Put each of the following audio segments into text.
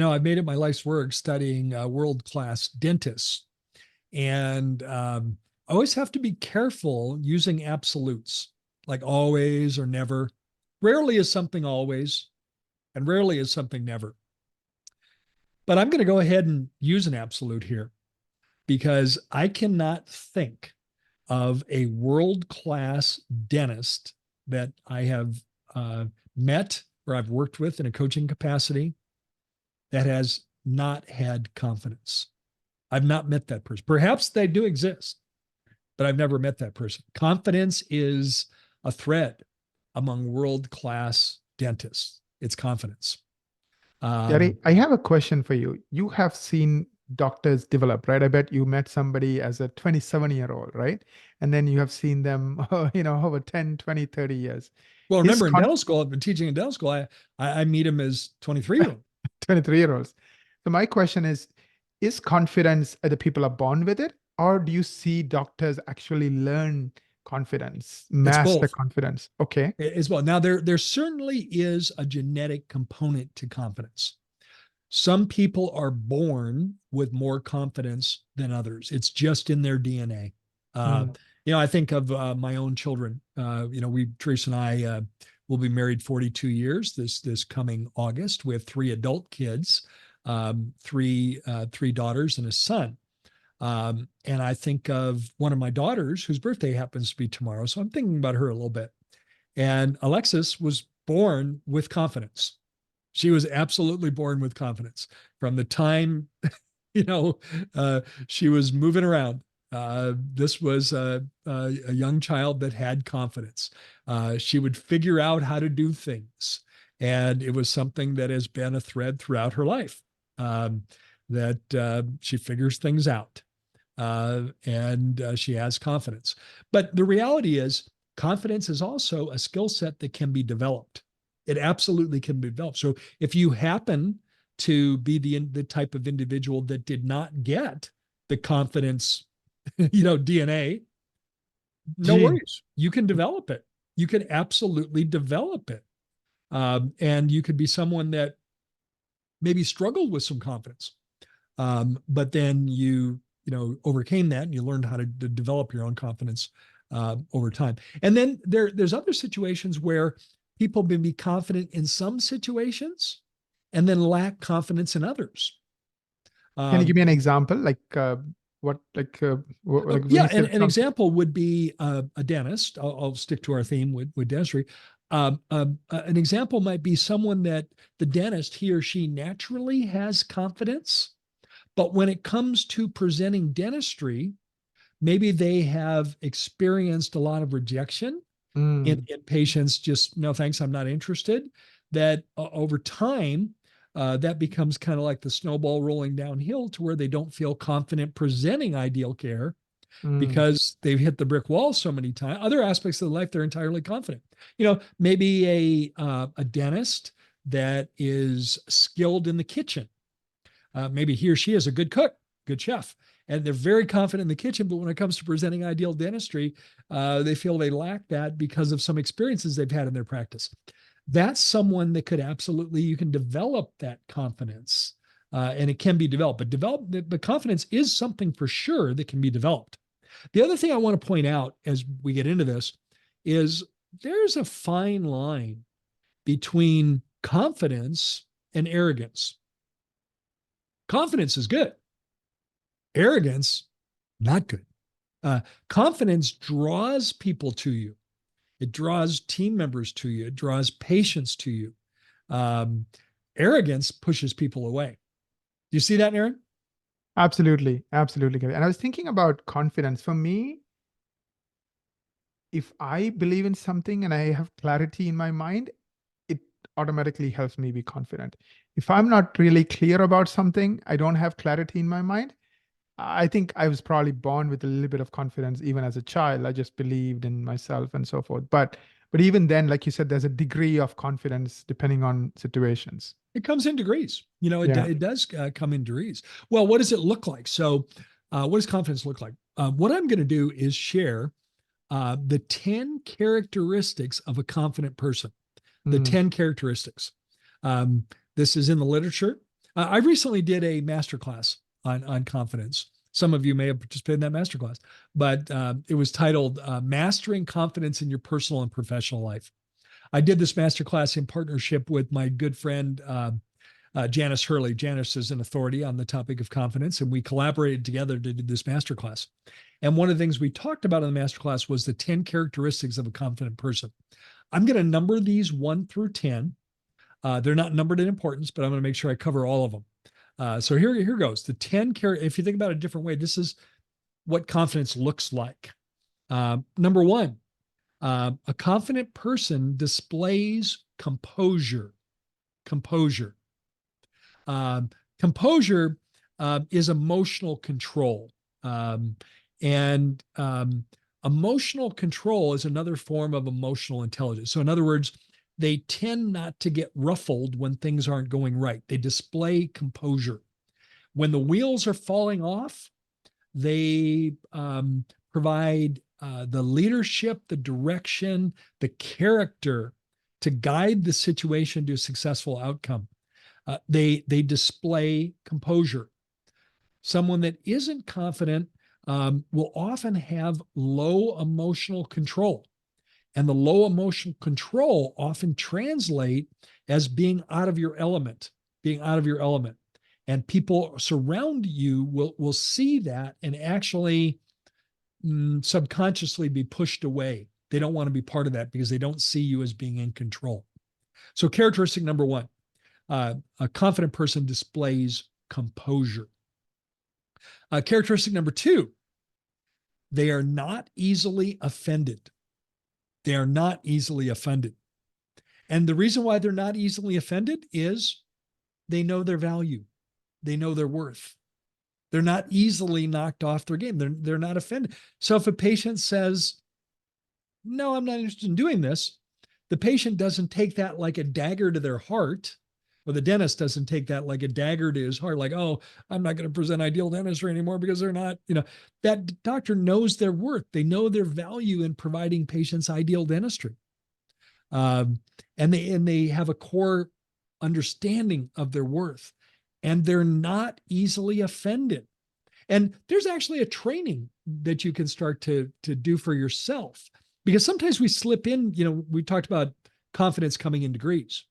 I've made it my life's work studying world-class dentists. And I always have to be careful using absolutes, like always or never. Rarely is something always, and rarely is something never. But I'm going to go ahead and use an absolute here because I cannot think of a world-class dentist that I have met or I've worked with in a coaching capacity that has not had confidence. I've not met that person. Perhaps they do exist, but I've never met that person. Confidence is a thread among world-class dentists. It's confidence. Gary, I have a question for you. You have seen doctors develop, right? I bet you met somebody as a 27-year-old, right? And then you have seen them, over 10, 20, 30 years. Well, Is remember in dental school, I've been teaching in dental school. I meet him as 23-year-old. 23-year-olds. So my question is confidence either people are born with it, or do you see doctors actually learn confidence, It's master both confidence? Okay. as well. Now, there certainly is a genetic component to confidence. Some people are born with more confidence than others. It's just in their DNA. Uh, Mm, I think of my own children. Teresa and I will be married 42 years this coming August. We have three adult kids, three daughters and a son. And I think of one of my daughters whose birthday happens to be tomorrow. So I'm thinking about her a little bit. And Alexis was born with confidence. She was absolutely born with confidence from the time, you know, she was moving around. This was a young child that had confidence. She would figure out how to do things. And it was something that has been a thread throughout her life, that she figures things out, and she has confidence. But the reality is, confidence is also a skill set that can be developed. It absolutely can be developed. So if you happen to be the type of individual that did not get the confidence, DNA, no gene. worries. You can develop it. You can absolutely develop it. And you could be someone that maybe struggled with some confidence, but then you overcame that and you learned how to develop your own confidence over time. And then there's other situations where people can be confident in some situations and then lack confidence in others. Can you Um, give me an example? Like when yeah, you and said an example would be a dentist. I'll stick to our theme with dentistry. An example might be someone that the dentist, he or she naturally has confidence, but when it comes to presenting dentistry, maybe they have experienced a lot of rejection mm, in patients, just no thanks, I'm not interested. That over time, that becomes kind of like the snowball rolling downhill to where they don't feel confident presenting ideal care mm, because they've hit the brick wall so many times. Other aspects of life, they're entirely confident. Maybe a dentist that is skilled in the kitchen. Maybe he or she is a good cook, good chef, and they're very confident in the kitchen. But when it comes to presenting ideal dentistry, they feel they lack that because of some experiences they've had in their practice. That's someone that could absolutely, you can develop that confidence, and it can be developed. But the confidence is something for sure that can be developed. The other thing I want to point out as we get into this is there's a fine line between confidence and arrogance. Confidence is good. Arrogance, not good. Confidence draws people to you. It draws team members to you. It draws patients to you. Um, Arrogance pushes people away. Do you see that, Aaron? absolutely, absolutely, Gary. And I was thinking about confidence. For me, if I believe in something and I have clarity in my mind, it automatically helps me be confident. If I'm not really clear about something, I don't have clarity in my mind. I think I was probably born with a little bit of confidence even as a child. I just believed in myself and so forth. But even then, like you said, there's a degree of confidence depending on situations. It comes in degrees. Yeah. It does come in degrees. Well, what does it look like? So, what does confidence look like? What I'm going to do is share the 10 characteristics of a confident person. The Mm, 10 characteristics. Um, this is in the literature. I recently did a masterclass on confidence. Some of you may have participated in that masterclass, but it was titled Mastering Confidence in Your Personal and Professional Life. I did this masterclass in partnership with my good friend, Janice Hurley. Janice is an authority on the topic of confidence, and we collaborated together to do this masterclass. And one of the things we talked about in the masterclass was the 10 characteristics of a confident person. I'm going to number these 1 through 10. They're not numbered in importance, but I'm going to make sure I cover all of them. So here goes. The 10 if you think about it a different way, this is what confidence looks like. Number 1, a confident person displays composure. Composure. Composure is emotional control. And emotional control is another form of emotional intelligence. So in other words, they tend not to get ruffled when things aren't going right. They display composure. When the wheels are falling off, they provide the leadership, the direction, the character to guide the situation to a successful outcome. They display composure. Someone that isn't confident will often have low emotional control. And the low emotional control often translate as being out of your element, being out of your element. And people surround you will see that and actually subconsciously be pushed away. They don't want to be part of that because they don't see you as being in control. So characteristic number 1, a confident person displays composure. Characteristic number 2, they are not easily offended. They are not easily offended. And the reason why they're not easily offended is they know their value. They know their worth. They're not easily knocked off their game. They're not offended. So if a patient says, no, I'm not interested in doing this, the patient doesn't take that like a dagger to their heart, or the dentist doesn't take that like a dagger to his heart, like, oh, I'm not going to present ideal dentistry anymore because they're not, that doctor knows their worth. They know their value in providing patients ideal dentistry. And they have a core understanding of their worth, and they're not easily offended. And there's actually a training that you can start to do for yourself, because sometimes we slip in, we talked about confidence coming in degrees.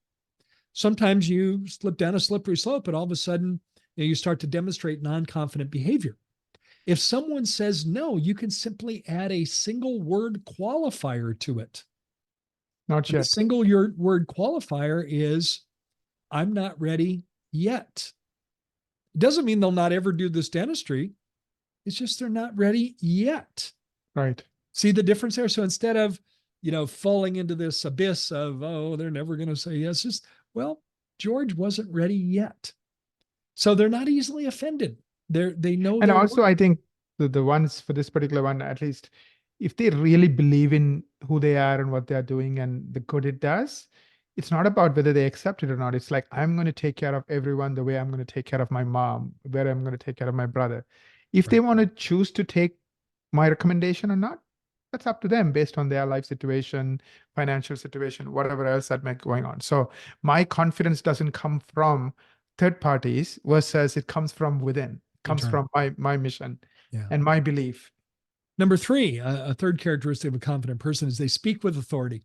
Sometimes you slip down a slippery slope and all of a sudden you start to demonstrate non-confident behavior. If someone says no, you can simply add a single word qualifier to it. Not And the yet. single word qualifier is, I'm not ready yet. It doesn't mean they'll not ever do this dentistry. It's just they're not ready yet. Right. See the difference there? So instead of, falling into this abyss of, oh, they're never going to say yes, just, well, George wasn't ready yet. So they're not easily offended. They know. And their also, worth. I think the ones for this particular one, at least, if they really believe in who they are and what they're doing and the good it does, it's not about whether they accept it or not. It's like, I'm going to take care of everyone the way I'm going to take care of my mom, where I'm going to take care of my brother. If they Right. want to choose to take my recommendation or not, that's up to them based on their life situation, financial situation, whatever else that might be going on. So my confidence doesn't come from third parties versus it comes from within, comes Internal. from my mission Yeah. and my belief. Number 3, a third characteristic of a confident person is they speak with authority.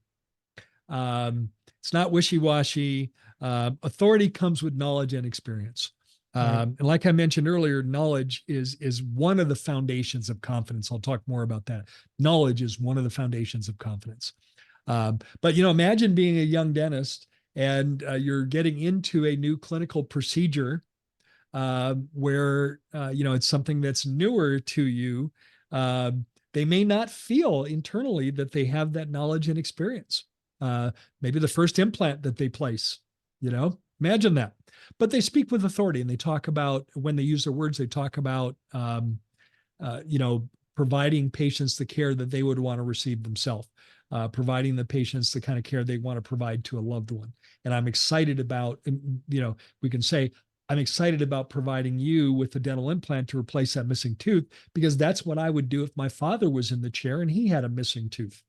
It's not wishy-washy. Authority comes with knowledge and experience. And like I mentioned earlier, knowledge is one of the foundations of confidence. I'll talk more about that. Knowledge is one of the foundations of confidence. But imagine being a young dentist and you're getting into a new clinical procedure where it's something that's newer to you. They may not feel internally that they have that knowledge and experience. Maybe the first implant that they place, imagine that. But they speak with authority, and they talk about, when they use their words, they talk about, providing patients the care that they would want to receive themselves, providing the patients the kind of care they want to provide to a loved one. And I'm excited about, we can say, I'm excited about providing you with a dental implant to replace that missing tooth, because that's what I would do if my father was in the chair and he had a missing tooth.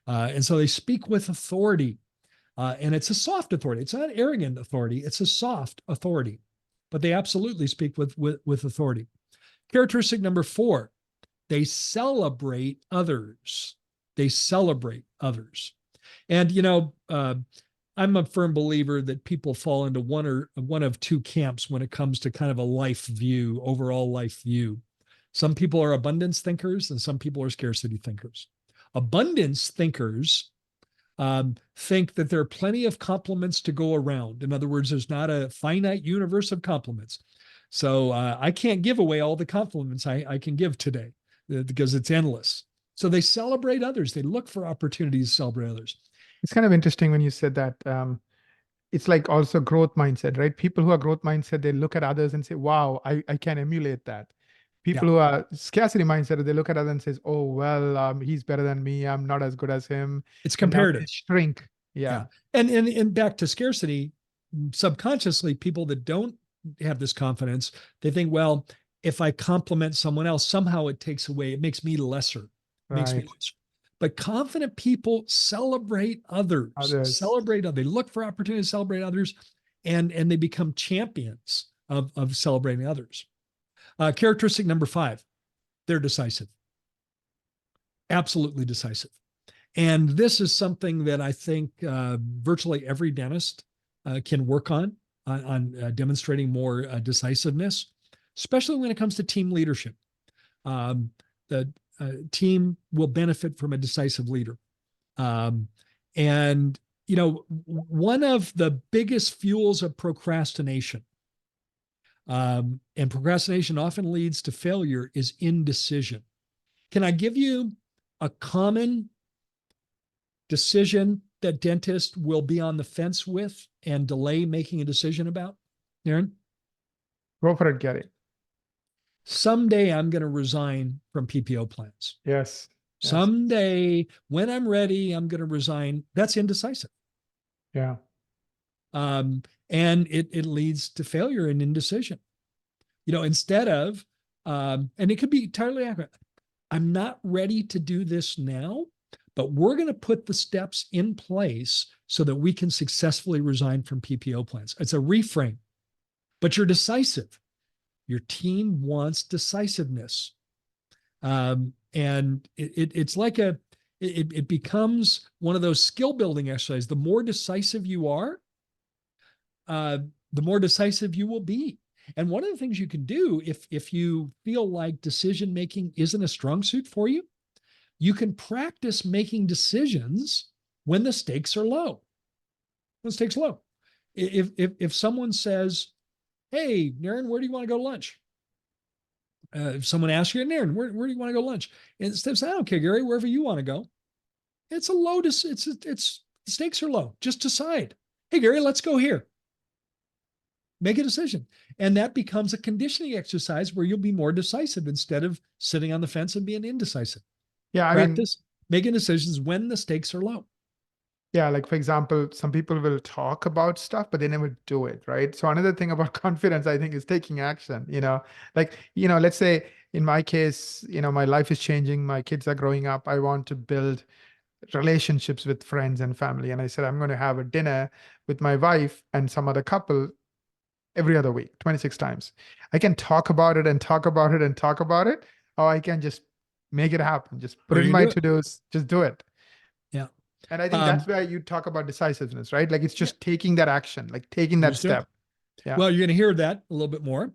And so they speak with authority, and it's a soft authority. It's not arrogant authority. It's a soft authority. but they absolutely speak with authority. Characteristic number 4, they celebrate others. They celebrate others. And, I'm a firm believer that people fall into one of two camps when it comes to kind of a life view, overall life view. Some people are abundance thinkers and some people are scarcity thinkers. Abundance thinkers think that there are plenty of compliments to go around. In other words, there's not a finite universe of compliments. So I can't give away all the compliments I can give today because it's endless. So they celebrate others. They look for opportunities to celebrate others. It's kind of interesting when you said that. It's like also growth mindset, right? People who are growth mindset, they look at others and say, wow, I can emulate that. People Yeah. who are scarcity mindset, they look at others and says, oh, well, he's better than me. I'm not as good as him. It's And now comparative. they shrink. Yeah. Yeah. And back to scarcity, subconsciously, people that don't have this confidence, they think, well, if I compliment someone else, somehow it takes away, it makes me lesser. It makes me Right. lesser. But confident people celebrate others, Others. they look for opportunities to celebrate others, and they become champions of celebrating others. Characteristic number 5, they're decisive. Absolutely decisive. And this is something that I think virtually every dentist can work on demonstrating more decisiveness, especially when it comes to team leadership. The team will benefit from a decisive leader. And, one of the biggest fuels of procrastination, and procrastination often leads to failure, is indecision. Can I give you a common decision that dentists will be on the fence with and delay making a decision about, Aaron? Go for it, Gary. Someday I'm going to resign from PPO plans. Yes. Someday when I'm ready, I'm going to resign. That's indecisive. Yeah. And it leads to failure and indecision. Instead of, and it could be entirely accurate. I'm not ready to do this now, but we're going to put the steps in place so that we can successfully resign from PPO plans. It's a reframe, but you're decisive. Your team wants decisiveness. And it's like it becomes one of those skill building exercises. The more decisive you are, the more decisive you will be. And one of the things you can do if you feel like decision making isn't a strong suit for you, you can practice making decisions when the stakes are low. When the stakes are low. If someone says, "Hey, Naren, where do you want to go to lunch?" If someone asks you, "Naren, where do you want to go to lunch?" And instead of saying, "I don't care, Gary, wherever you want to go," it's a low. It's the stakes are low. Just decide. Hey, Gary, let's go here. Make a decision. And that becomes a conditioning exercise where you'll be more decisive instead of sitting on the fence and being indecisive. Yeah. Practice making decisions when the stakes are low. Yeah, like for example, some people will talk about stuff, but they never do it, right? So another thing about confidence, I think, is taking action. Let's say in my case, my life is changing, my kids are growing up, I want to build relationships with friends and family. And I said, I'm going to have a dinner with my wife and some other couple every other week, 26 times. I can talk about it and talk about it and talk about it, or I can just make it happen. Just put Or it in you my do it. to-dos, just do it. Yeah. And I think that's where you talk about decisiveness, right? Like it's just taking that action, like taking that Just do it. step. Yeah. Well, you're going to hear that a little bit more